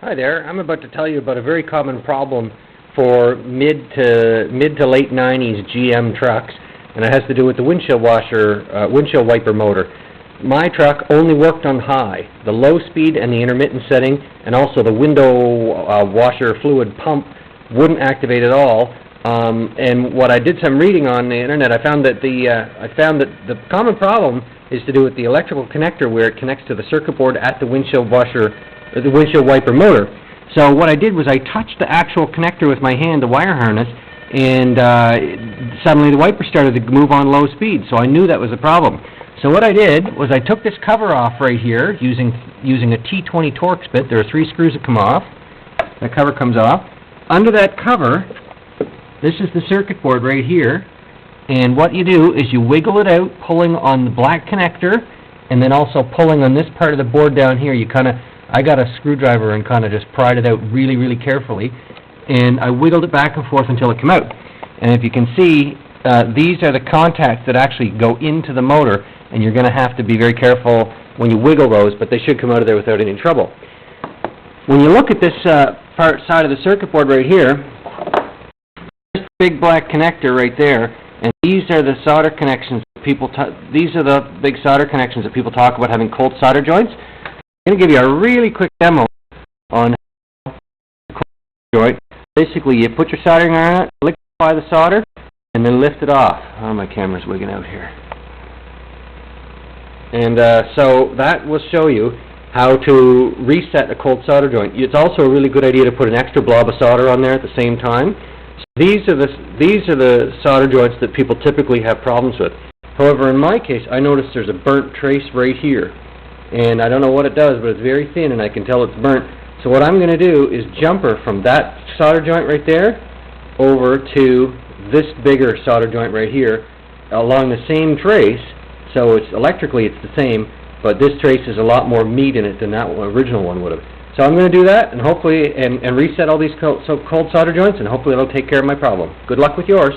Hi there. I'm about to tell you about a very common problem for mid to late 90s GM trucks, and it has to do with the windshield wiper motor. My truck only worked on high, the low speed and the intermittent setting, and also the window washer fluid pump wouldn't activate at all. And what I did some reading on the internet, I found that the common problem is to do with the electrical connector where it connects to the circuit board at the windshield wiper motor. So what I did was I touched the actual connector with my hand, the wire harness, and suddenly the wiper started to move on low speed. So I knew that was a problem. So what I did was I took this cover off right here using a T20 Torx bit. There are 3 screws that come off. That cover comes off. Under that cover, this is the circuit board right here. And what you do is you wiggle it out, pulling on the black connector, and then also pulling on this part of the board down here. I got a screwdriver and kind of just pried it out really, really carefully, and I wiggled it back and forth until it came out. And if you can see, these are the contacts that actually go into the motor, and you're going to have to be very careful when you wiggle those, but they should come out of there without any trouble. When you look at this side of the circuit board right here, there's the big black connector right there, and these are the solder connections these are the big solder connections that people talk about having cold solder joints. I'm going to give you a really quick demo on how a cold joint. Basically, you put your soldering iron on it, liquefy the solder, and then lift it off. Oh, my camera's wigging out here. And so that will show you how to reset a cold solder joint. It's also a really good idea to put an extra blob of solder on there at the same time. So these are the solder joints that people typically have problems with. However, in my case, I noticed there's a burnt trace right here. And I don't know what it does, but it's very thin and I can tell it's burnt. So what I'm going to do is jumper from that solder joint right there over to this bigger solder joint right here along the same trace. So electrically it's the same, but this trace has a lot more meat in it than that original one would have. So I'm going to do that and hopefully and reset all these cold solder joints, and hopefully it'll take care of my problem. Good luck with yours.